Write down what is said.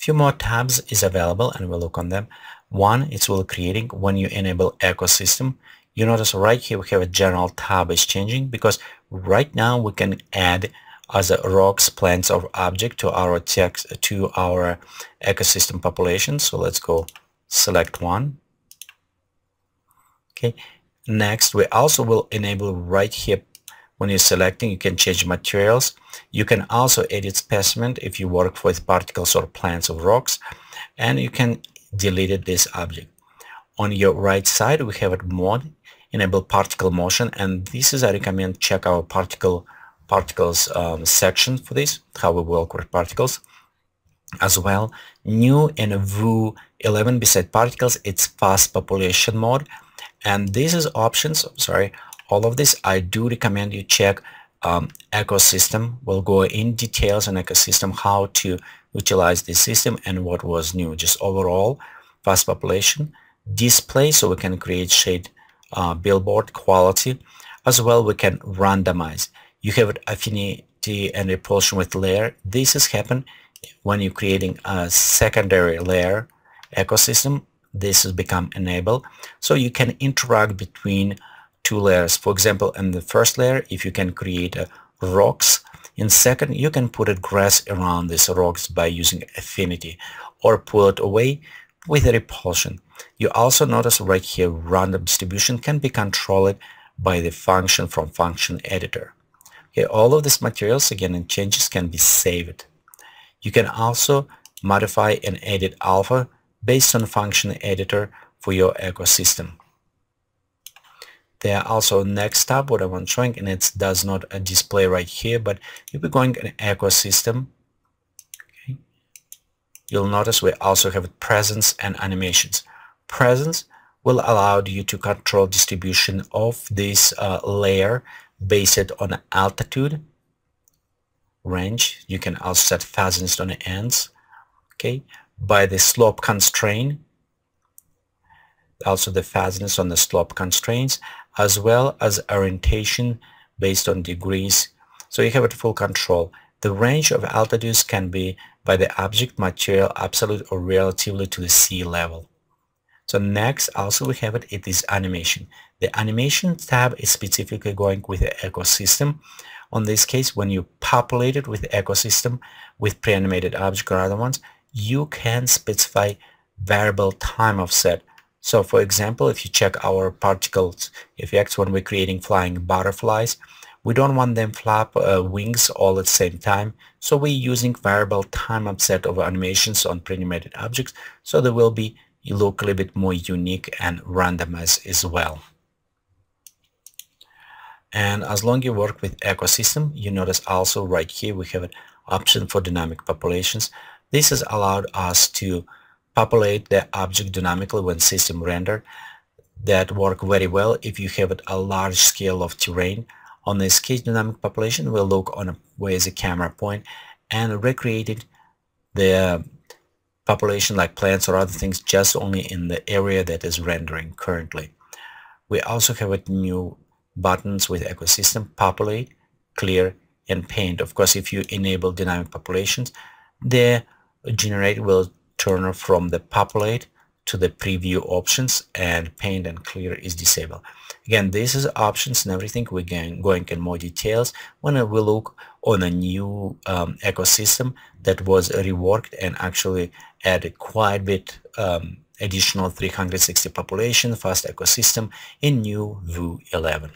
Few more tabs is available and we'll look on them. One, it's will creating when you enable ecosystem. You notice right here we have a general tab is changing because right now we can add as a rocks, plants, or object to our text to our ecosystem population. So let's go select one. Okay. Next, we also will enable right here when you're selecting, you can change materials. You can also edit specimen if you work with particles or plants or rocks, and you can delete this object. On your right side, we have a mode, enable particle motion, and this is I recommend check our particles section for this, how we work with particles. As well, new in dv11 beside particles, it's fast population mode, and this is options. Sorry, all of this I do recommend you check ecosystem. We'll go in details on ecosystem, how to utilize this system and what was new. Just overall fast population display, so we can create shade billboard quality. As well, we can randomize. You have affinity and repulsion with layer. This is happen when you're creating a secondary layer ecosystem. This has become enabled, so you can interact between two layers. For example, in the first layer, if you can create rocks, in second you can put a grass around these rocks by using affinity, or pull it away with a repulsion. You also notice right here random distribution can be controlled by the function from function editor. Okay, all of these materials again and changes can be saved. You can also modify and edit alpha based on function editor for your ecosystem. There are also next tab what I want showing, and it does not display right here, but if we're going in ecosystem, okay, you'll notice we also have presence and animations. Presence will allow you to control distribution of this layer based on altitude, range. You can also set fastness on the ends, okay, by the slope constraint, also the fastness on the slope constraints, as well as orientation based on degrees. So you have it full control. The range of altitudes can be by the object, material, absolute or relatively to the sea level. So next also we have it is animation. The animation tab is specifically going with the ecosystem. On this case, when you populate it with ecosystem with pre-animated object or other ones, you can specify variable time offset. So for example, if you check our particles effects when we're creating flying butterflies, we don't want them flap wings all at the same time. So we're using variable time offset of animations on pre-animated objects, so they will be look a little bit more unique and randomized as well. And as long as you work with ecosystem, you notice also right here we have an option for dynamic populations. This has allowed us to populate the object dynamically when system rendered. That work very well if you have a large scale of terrain. On this case, dynamic population will look on where is the camera point and recreated the population like plants or other things just only in the area that is rendering currently. We also have new buttons with ecosystem, populate, clear, and paint. Of course, if you enable dynamic populations, the generator will turn from the populate to the preview options, and paint and clear is disabled. Again, this is options and everything. We're going in more details when we look on a new ecosystem that was reworked and actually added quite a bit additional 360 population fast ecosystem in new dv11.